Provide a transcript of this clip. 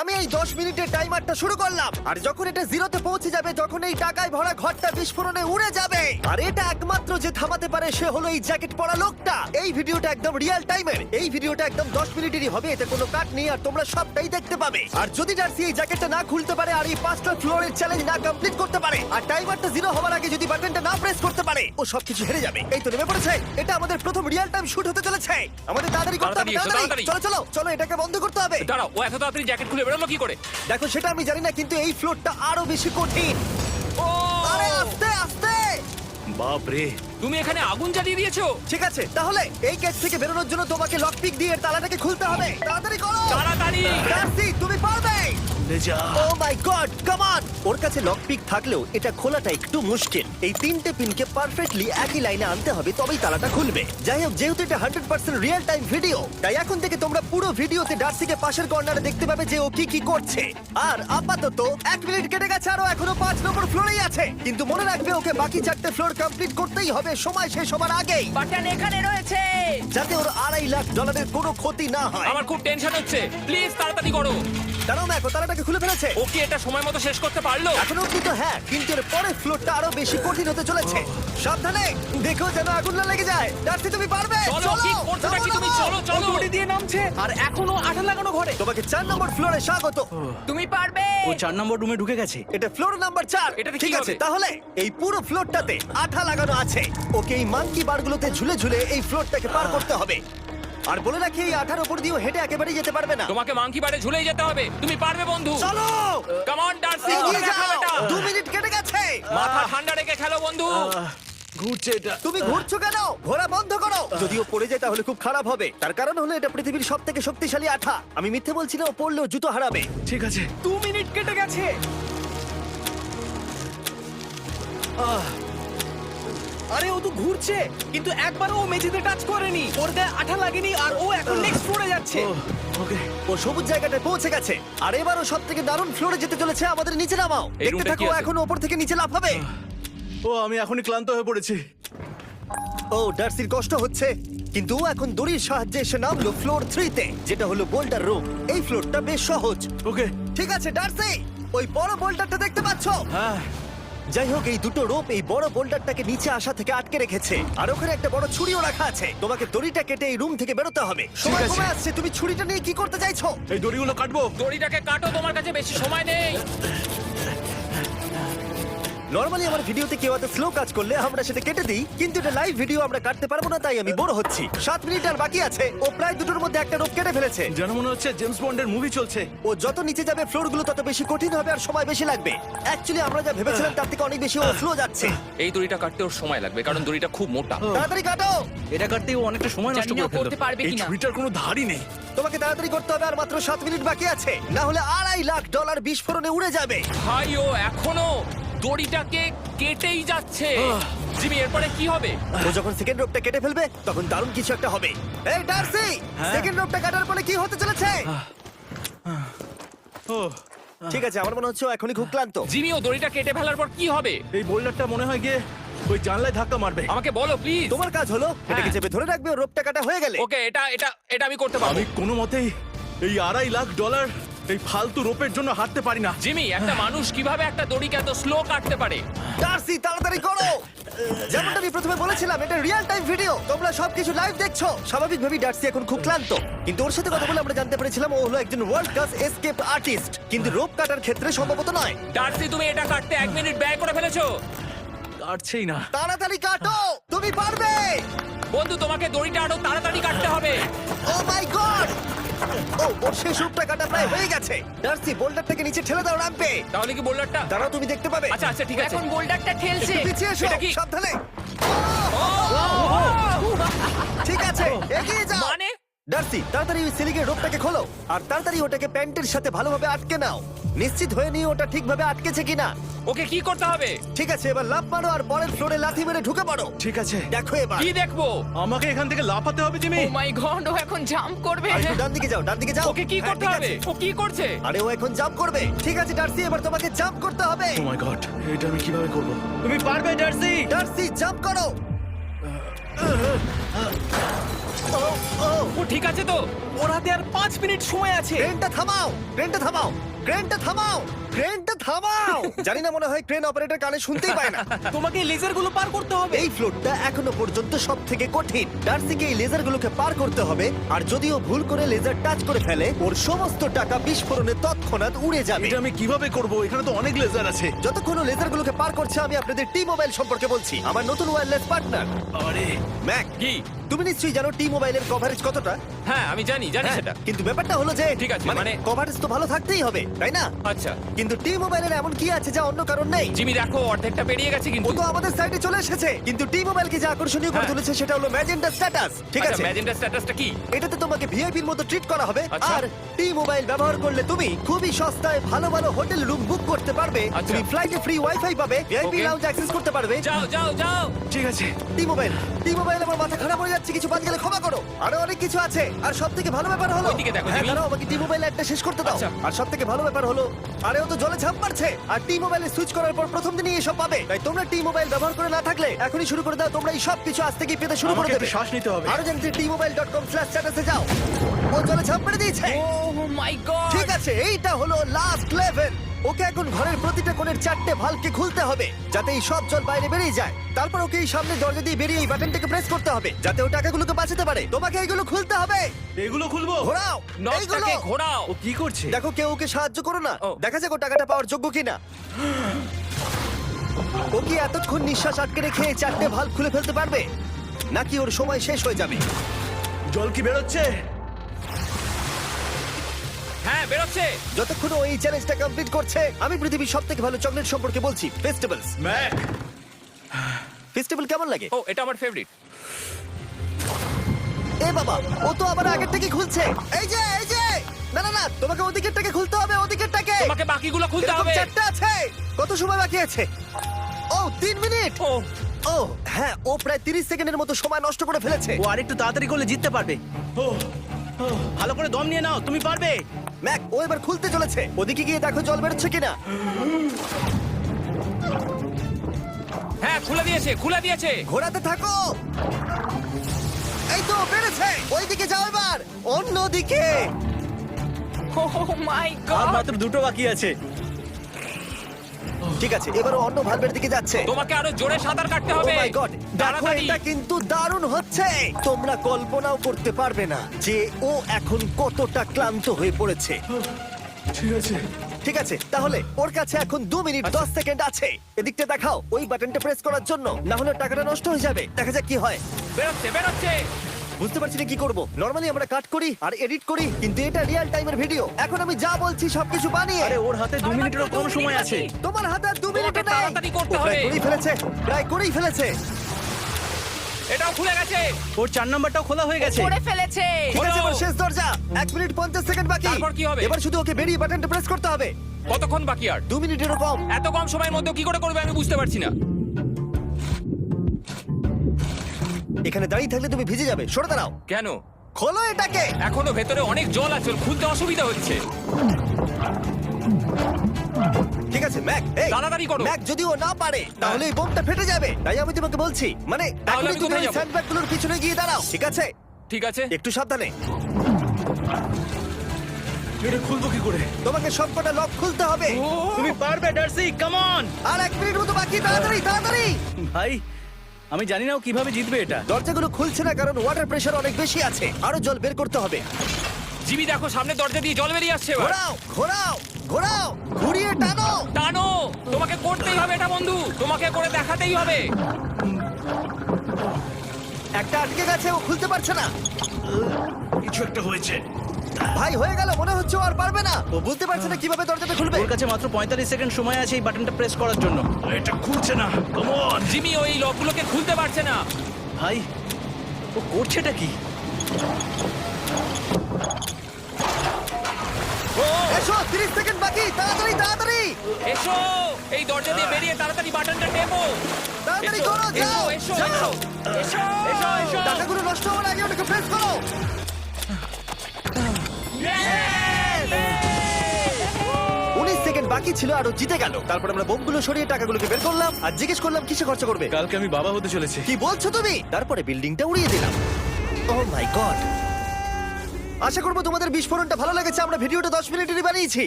আমি এই 10 মিনিটের টাইমারটা শুরু করলাম, আর যখন এটা জিরোতে পৌঁছে যাবে, যখন এই টাকায় ভরা ঘরটা বিস্ফোরণে উড়ে যাবে, আর এটা একমাত্র যে থামাতে পারে সে হলো এই জ্যাকেট পরা লোকটা। এই ভিডিওটা একদম রিয়েল টাইমের, এই ভিডিওটা একদম 10 মিনিটেরই হবে, এতে কোনো কাট নেই, আর তোমরা সবটাই দেখতে পাবে। আর যদি ডার্সি এই জ্যাকেটটা না খুলতে পারে, আর এই 5টা ফ্লোরের চ্যালেঞ্জ না কমপ্লিট করতে পারে, আর টাইমারটা জিরো হওয়ার আগে যদি বাটনটা না প্রেস করতে পারে, ও সবকিছু হেরে যাবে। এই তো নেমে পড়েছে, এটা আমাদের প্রথম রিয়েল টাইম শুট হতে চলেছে। আমাদের তাড়াতাড়ি করতে হবে, তাড়াতাড়ি। চলো চলো চলো, এটাকে বন্ধ করতে হবে। দাঁড়াও, ও এত তাড়াতাড়ি জ্যাকেট খুলে বেরোলো কি করে? দেখো সেটা আমি জানি না, কিন্তু এই ফ্লোরটা আরো বেশি কঠিন। ও আরে আস্তে আস্তে। বাপ রে, তুমি এখানে আগুন জ্বালিয়ে দিয়েছো। ঠিক আছে, তাহলে এই গেট থেকে বেরোনোর জন্য তোমাকে লকপিক দিয়ে এর তালাটাকে খুলতে হবে। তাড়াতাড়ি করো, তাড়াতাড়ি। ডার্সি তুমি পারবে। লে যা। ও মাই গড, কাম অন। ওর কাছে লকপিক থাকলেও এটা খোলাটা একটু মুশকিল। এই 3টে পিনকে পারফেক্টলি একই লাইনে আনতে হবে, তবেই তালাটা খুলবে। যাই হোক, যেহেতু এটা 100% রিয়েল টাইম ভিডিও, তাই এখন থেকে তোমরা পুরো ভিডিওতে ডার্সিকে পাশের কর্নারে দেখতে পাবে যে ও কি কি করছে। আর আপাতত 1 মিনিট কেটে গেছে, আরো এখনো 5 নম্বর ফ্লোরেই আছে। কিন্তু মনে রাখবে, ওকে বাকি 4টে ফ্লোর কমপ্লিট করতেই হবে সময় শেষ হবার আগেই, বাটন এখানে রয়েছে। যাতে ওর $2.5 লাখ কোনো ক্ষতি না হয়। আমার খুব টেনশন হচ্ছে, প্লিজ তাড়াতাড়ি করো। দাঁড়াও, দেখো তালাটাকে খুলে ফেলেছে। ও কি এটা সময় মতো শেষ করতে পারলো? এখনো অব্দি তো হ্যাঁ, কিন্তু এর পরের ফ্লোরটা আরো বেশি কঠিন হতে চলেছে। সাবধানে, দেখো যেন আগুন না লেগে যায়। ডার্সি তুমি পারবে। চলো, কি করছো নাকি তুমি? চলো চলো। দড়ি দিয়ে নামছে আর এখনো আঠা লাগানো ঘরে। তোমাকে 4 নম্বর ফ্লোরে স্বাগত। তুমি পারবে। ও 4 নম্বর রুমে ঢুকে গেছে। এটা ফ্লোর নাম্বার 4। এটাতে ঠিক কি আছে, হবে? তাহলে এই পুরো ফ্লোরটাতে আঠা লাগানো আছে। ওকে এই মাঙ্কি বারগুলোতে ঝুলে ঝুলে এই ফ্লোরটাকে পার করতে হবে। আর বলে রাখি, এই আঠার উপর দিয়েও হেঁটে একেবারেই যেতে পারবে না। তোমাকে মাংকি বারে ঝুলেই যেতে হবে। তুমি পারবে বন্ধু। চলো, কাম অন ডার্সি, এগিয়ে দেখো যাও। এটা। 2 মিনিট কেটে গেছে। মাথা ঠান্ডা রেখে খেলো বন্ধু। ঘুরছে এটা। তুমি ঘুরছো কেন? ঘোরা বন্ধ করো। যদিও পড়ে যায় তাহলে খুব খারাপ হবে। তার কারণ হলো এটা পৃথিবীর সবথেকে শক্তিশালী আঠা। আমি মিথ্যে বলছি না, ও পড়লেও জুতো হারাবে। ঠিক আছে। 2 মিনিট কেটে গেছে। আরে ও তো ঘুরছে, কিন্তু একবারও ও মেঝেতে টাচ করেনি। ওর গায়ে আঠা লাগেনি, আর ও এখন নেক্সট ফ্লোরে যাচ্ছে। ওকে। ও সবুজ জায়গাটায় পৌঁছে গেছে, আর এবারও সব থেকে দারুণ ফ্লোরে যেতে চলেছে। আমাদের নিচে নামাও। এই দেখতে রুমটা থাকো, কি আছে? এখন ওপর থেকে নিচে লাফাবে। ও আমি এখনই ক্লান্ত হয়ে পড়েছি। ও ডার্সির কষ্ট হচ্ছে, কিন্তু ও এখন দড়ির সাহায্যে এসে নামলো ফ্লোর 3-তে, যেটা হলো বোল্টার রুম। এই ফ্লোরটা বেশ সহজ। ওকে। ঠিক আছে ডার্সি, ওই বড় বোল্টারটা দেখতে পাচ্ছো? হ্যাঁ। যাই হোক, এই দুটো রোপ এই বড় বোল্ডারটাকে নিচে আসা থেকে আটকে রেখেছে, আর ওখানে একটা বড় ছুরিও রাখা আছে। তোমাকে দড়িটা কেটে এই রুম থেকে বেরোতে হবে। সময় আছে। কমে আসছে, তুমি ছুরিটা নিয়ে কি করতে চাইছো? এই দড়িগুলো কাটবো। দড়িটাকে কাটো, তোমার কাছে বেশি সময় নেই। নরমালি আমার ভিডিওতে কেউ এত স্লো কাজ করলে আমরা সেটা কেটে দিই, কিন্তু এটা লাইভ ভিডিও, আমরা কাটতে পারবো না, তাই আমি বড় হচ্ছি। 7 মিনিট আর বাকি আছে। ও প্রায় দুটোর মধ্যে একটা রোপ কেটে ফেলেছে। যেন মনে হচ্ছে জেমস বন্ডের মুভি চলছে। ও যত নিচে যাবে ফ্লোরগুলো তত বেশি কঠিন হবে, আর সময় বেশি লাগবে। অ্যাকচুয়ালি আমরা যা ভেবেছিলাম তার থেকে অনেক বেশি ও স্লো যাচ্ছে। এই দড়িটা কাটতে ওর সময় লাগবে, কারণ দড়িটা খুব মোটা। তাড়াতাড়ি কাটো। এটা কাটতে ও অনেকটা সময় নষ্ট জানি না করে ফেললো। করতে পারবে এই কিনা। ছুরিটার কোনো ধারই নেই। তোমাকে তাড়াতাড়ি করতে হবে, আর মাত্র 7 মিনিট বাকি আছে, না হলে $2.5 লাখ বিস্ফোরণে উড়ে যাবে। ভাই, ও এখনো দড়িটাকে কেটেই যাচ্ছে। জিমি, এরপরে কি হবে? ও যখন সেকেন্ড রোপটা কেটে ফেলবে, তখন দারুণ কিছু একটা হবে। এই ডার্সি, সেকেন্ড রোপটা কাটার পরে কি হতে চলেছে? ও ঠিক আছে, আমার মনে হচ্ছে ও এখনই খুব ক্লান্ত। জিমি, ও দড়িটা কেটে ফেলার পর কি হবে? এই বোল্ডারটা মনে হয় গিয়ে ওই জানলায় ধাক্কা মারবে। আমাকে বলো প্লিজ। তোমার কাজ হলো এটাকে চেপে ধরে রাখবে, ও রোপটা কাটা হয়ে গেলে। ওকে, এটা এটা এটা আমি করতে পারবো। আমি কোনো মতেই এই $2.5 লাখ এই ফালতু রোপের জন্য হারতে পারি না। জিমি, একটা মানুষ কিভাবে একটা দড়িকে এত স্লো কাটতে পারে? ডার্সি তাড়াতাড়ি করো। যেমনটা আমি প্রথমে বলেছিলাম, এটা রিয়েল টাইম ভিডিও, তোমরা সবকিছু লাইভ দেখছো। স্বাভাবিকভাবেই ডার্সি এখন খুব ক্লান্ত, কিন্তু ওর সাথে কথা বলে আমরা জানতে পেরেছিলাম ও হলো একজন ওয়ার্ল্ড ক্লাস এসকেপ আর্টিস্ট, কিন্তু রোপ কাটার ক্ষেত্রে সম্ভবত নয়। ডার্সি, তুমি এটা কাটতে 1 মিনিট ব্যয় করে ফেলেছো। কাটছেই না। তাড়াতাড়ি কাটো, তুমি পারবে। বন্ধু, তোমাকে দড়িটা আরো তাড়াতাড়ি কাটতে হবে। ও মাই গড! ও, ওর শেষ রূপটা কাটা প্রায় হয়ে গেছে। ডার্সি, বোল্ডারটাকে নিচে ঠেলে দাও রাম্পে। তাহলে কি বোল্ডারটা? দাঁড়াও, তুমি দেখতে পাবে। আচ্ছা আচ্ছা, ঠিক আছে। এখন বোল্ডারটা ঠেলছে। একটু পিছিয়ে এসো, এটা কি? সাবধানে। ঠিক আছে, এগিয়ে যাও। মানে? ডার্সি, তাড়াতাড়ি ওই সিলিংয়ের রোপটাকে খোলো, আর তাড়াতাড়ি ওটাকে প্যান্টের সাথে ভালোভাবে আটকে নাও। নিশ্চিত হয়ে নিও ওটা ঠিকভাবে আটকেছে কিনা। ওকে কি করতে হবে? ঠিক আছে, এবার লাফ মারো আর পরের ফ্লোরে লাথি মেরে ঢুকে পড়ো। ঠিক আছে। দেখো এবার। কি দেখবো? আমাকে এখান থেকে লাফাতে হবে জিমি। ও মাই গড, ও এখন জাম্প করবে। আর একটু ডান দিকে যাও, ডান দিকে যাও। ওকে কি হ্যাঁ, করতে ঠিক হবে? আছে। ও কি করছে? আরে ও এখন জাম্প করবে। ঠিক আছে ডার্সি, এবার তোমাকে জাম্প করতে হবে। ও মাই গড, এটা আমি কিভাবে করব? তুমি পারবে ডার্সি। ডার্সি, জাম্প করো। ও ও ও ঠিক আছে তো? ওর হাতে আর 5 মিনিট সময় আছে। ক্রেনটা থামাও, ক্রেনটা থামাও, ক্রেনটা থামাও, ক্রেনটা থামাও। জানি না, মনে হয় ক্রেন অপারেটর কানে শুনতেই পায় না। তোমাকে লেজার গুলো পার করতে হবে। এই ফ্লোরটা এখনো পর্যন্ত সব থেকে কঠিন। ডার্সিকে এই লেজারগুলোকে পার করতে হবে, আর যদিও ভুল করে লেজার টাচ করে ফেলে, ওর সমস্ত টাকা বিস্ফোরণে তৎক্ষণাৎ উড়ে যাবে। এটা আমি কিভাবে করব? এখানে তো অনেক লেজার আছে। যতক্ষণ ও লেজারগুলোকে পার করছে, আমি আপনাদের টি মোবাইল সম্পর্কে বলছি, আমার নতুন ওয়্যারলেস পার্টনার। আরে ম্যাক, কি? তুমি নিশ্চয়ই জানো টি মোবাইলের কভারেজ কতটা? হ্যাঁ আমি জানি হ্যাঁ, সেটা। কিন্তু ব্যাপারটা হলো যে ঠিক আছে, মানে মানে কভারেজ তো ভালো থাকতেই হবে, তাই না? আচ্ছা কিন্তু টি মোবাইলের এমন কি আছে যা অন্য কারণ নেই? জিমি দেখো অর্ধেকটা পেরিয়ে গেছে ও কিন্তু। তো আমাদের সাইডে চলে এসেছে, কিন্তু টি মোবাইলকে যে আকর্ষণীয় করে হ্যাঁ। তুলেছে সেটা হলো ম্যাজেন্টা স্ট্যাটাস। ঠিক আছে, ম্যাজেন্টা স্ট্যাটাসটা কি? এটাতে তোমাকে ভিআইপির মতো ট্রিট করা হবে। আচ্ছা। আর টি মোবাইল ব্যবহার করলে তুমি খুবই সস্তায় ভালো ভালো হোটেল রুম বুক করতে পারবে। আচ্ছা। তুমি ফ্লাইটে ফ্রি ওয়াইফাই পাবে, ভিআইপি Okay. লাউঞ্জ অ্যাক্সেস করতে পারবে। যাও যাও যাও। ঠিক আছে। টি মোবাইল, টি মোবাইল, আমার মাথা খারাপ হয়ে যাচ্ছে, কিছু বাদ গেলে ক্ষমা করো। আরো অনেক কিছু আছে, আর সব থেকে ভালো ব্যাপার হলো, ওইদিকে দেখো, হ্যাঁ জিমি। দাঁড়াও, আমাকে টি মোবাইল একটা শেষ করতে দাও। আচ্ছা। আর সব থেকে ভালো ব্যাপার হলো, আরে ও তো জলে ঝাঁপ মারছে, আর টি মোবাইলে সুইচ করার পর প্রথম দিনই এসব পাবে। তাই তোমরা টি মোবাইল ব্যবহার করে না থাকলে এখনই শুরু করে দাও। তোমরা এই সব কিছু আজ থেকেই পেতে শুরু করে আমাকে দেবে। একটু শ্বাস নিতে হবে। আরো জানতে tmobile.com/status এ যাও। ও জলে ঝাঁপ মেরে দিয়েছে। ও মাই গড। ঠিক আছে, এইটা হলো লাস্ট লেভেল। ওকে এখন ঘরের প্রতিটা কোণের 4টে ভালভকে খুলতে হবে, যাতে এই সব জল বাইরে বেরিয়ে যায়। তারপর ওকে এই সামনে দরজা দিয়ে বেরিয়ে এই বাটনটাকে প্রেস করতে হবে, যাতে ও টাকাগুলোকে বাঁচাতে পারে। তোমাকে এইগুলো খুলতে হবে। এগুলো খুলবো? ঘোরাও এইগুলো। নটটাকে ঘোরাও। ও কি করছে? দেখো, কেউ ওকে সাহায্য করো না। ও। দেখা যাক ও টাকাটা পাওয়ার যোগ্য কিনা। ও কি এতক্ষণ নিঃশ্বাস আটকে রেখে এই 4টে ভালভ খুলে ফেলতে পারবে, নাকি ওর সময় শেষ হয়ে যাবে? জল কি বেরোচ্ছে? হ্যাঁ বেরোচ্ছে। যতক্ষণ ও এই চ্যালেঞ্জটা কমপ্লিট করছে, আমি পৃথিবীর সবথেকে ভালো চকলেট সম্পর্কে বলছি, ফেস্টিভ্যালস। ম্যাক, ফেস্টিভ্যাল কেমন লাগে? ও এটা আমার ফেভারিট। এ বাবা, ও তো আবার আগেরটাকে খুলছে। এই যে, এই যে, না না না, তোমাকে ওদিকেরটাকে খুলতে হবে, ওদিকেরটাকে। তোমাকে বাকিগুলো খুলতে এরকম হবে। 4টা আছে। কত সময় বাকি আছে? ও 3 মিনিট। ও ও হ্যাঁ, ও প্রায় 30 সেকেন্ডের মতো সময় নষ্ট করে ফেলেছে। ও আরেকটু তাড়াতাড়ি করলে জিততে পারবে। ভালো করে দম নিয়ে নাও, তুমি পারবে। ম্যাক, ও এবার খুলতে চলেছে। ওদিকে গিয়ে দেখো জল বেরোচ্ছে কিনা। হ্যাঁ খুলে দিয়েছে, খুলে দিয়েছে। ঘোরাতে থাকো। এই তো বেড়েছে। ওইদিকে যাও এবার, অন্যদিকে। ও মাই আর গড। মাত্র 2টো বাকি আছে। ঠিক আছে, এবার ও অন্য ভালভের দিকে যাচ্ছে। তোমাকে আরো জোরে সাঁতার কাটতে ও হবে। মাই গড, দেখো তাড়াতাড়ি। এটা কিন্তু দারুণ হচ্ছে। তোমরা কল্পনাও করতে পারবে না যে ও এখন কতটা ক্লান্ত হয়ে পড়েছে। ঠিক আছে। ঠিক আছে, তাহলে ওর কাছে এখন 2 মিনিট 10 সেকেন্ড আছে। এদিকটা দেখাও, ওই বাটনটা প্রেস করার জন্য, না হলে টাকাটা নষ্ট হয়ে যাবে। দেখা যাক কি হয়। বেরোচ্ছে বেরোচ্ছে। বুঝতে পারছি না কি করব। নরমালি আমরা কাট করি আর এডিট করি, কিন্তু এটা রিয়েল টাইমের ভিডিও। এখন আমি যা বলছি সবকিছু বানিয়ে। আরে ওর হাতে 2 মিনিটেরও কম সময় আছে। তোমার হাতে আর 2 মিনিট তোমাকে তাড়াতাড়ি করতে প্রায় হবে। করেই ফেলেছে, প্রায় করেই ফেলেছে। এটাও খুলে গেছে। ওর 4 নাম্বারটাও খোলা হয়ে গেছে। করে ফেলেছে। ঠিক আছে, এবার শেষ দরজা। 1 মিনিট 50 সেকেন্ড বাকি। তারপর কি হবে? এবার শুধু ওকে বেরিয়ে বাটনটা প্রেস করতে হবে। কতক্ষণ বাকি আর? 2 মিনিটেরও কম। এত কম সময়ের মধ্যে কি করে করবে আমি বুঝতে পারছি না। এখানে দাঁড়িয়ে থাকলে তুমি ভিজে যাবে, সরে দাঁড়াও। কেন? খোলো এটাকে। এখনো ভেতরে অনেক জল আছে, ওর খুলতে অসুবিধা হচ্ছে। ঠিক আছে ম্যাক, এই তাড়াতাড়ি করো। ম্যাক, যদি ও না পারে তাহলে এই বোমটা ফেটে যাবে। তাই আমি তোমাকে বলছি, মানে তাহলে এখনই আমি তুমি কোথায় ওই যাবো? স্যান্ডব্যাগগুলোর পিছনে গিয়ে দাঁড়াও, ঠিক আছে? ঠিক আছে। একটু সাবধানে। এটা খুলবো কি করে? তোমাকে সবকটা লক খুলতে হবে। তুমি পারবে ডার্সি, কাম অন। আর 1 মিনিট মতো বাকি, তাড়াতাড়ি তাড়াতাড়ি। ভাই আমি জানি না ও কিভাবে জিতবে এটা। দরজাগুলো খুলছে না কারণ ওয়াটার প্রেশার অনেক বেশি আছে। আরো জল বের করতে হবে। জিমি দেখো সামনে দরজা দিয়ে জল বেরিয়ে আসছে এবার। ঘোরাও ঘোরাও ঘোরাও, ঘুরিয়ে টানো। টানো। তোমাকে করতেই হবে এটা বন্ধু, তোমাকে করে দেখাতেই হবে। একটা আটকে গেছে, ও খুলতে পারছে না। কিছু একটা হয়েছে। ভাই হয়ে গেল, মনে হচ্ছে ও আর পারবে না। ও বুঝতে পারছে না কিভাবে দরজাটা খুলবে। ওর কাছে মাত্র 45 সেকেন্ড সময় আছে এই বাটনটা প্রেস করার জন্য। এটা খুলছে না। Come on. জিমি ওই লকগুলোকে খুলতে পারছে না। ভাই ও করছেটা কি? ও এসো, 30 সেকেন্ড বাকি, তাড়াতাড়ি তাড়াতাড়ি এসো, এই দরজা দিয়ে বেরিয়ে তাড়াতাড়ি বাটনটা টেপো। তাড়াতাড়ি এসো, করো, যাও এসো, যাও। এসো, এসো, এসো, এসো। টাকাগুলো নষ্ট হওয়ার আগে ওটাকে প্রেস করো। 19 সেকেন্ড বাকি ছিল আর ও জিতে গেল। তারপর আমরা বোমগুলো সরিয়ে টাকাগুলোকে বের করলাম আর জিজ্ঞেস করলাম কিসে খরচা করবে। কালকে আমি বাবা হতে চলেছি। কি বলছো তুমি? তারপরে বিল্ডিংটা উড়িয়ে দিলাম। ও মাই গড, আশা করবো তোমাদের বিস্ফোরণটা ভালো লেগেছে। আমরা ভিডিওটা 10 মিনিটেরই বানিয়েছি।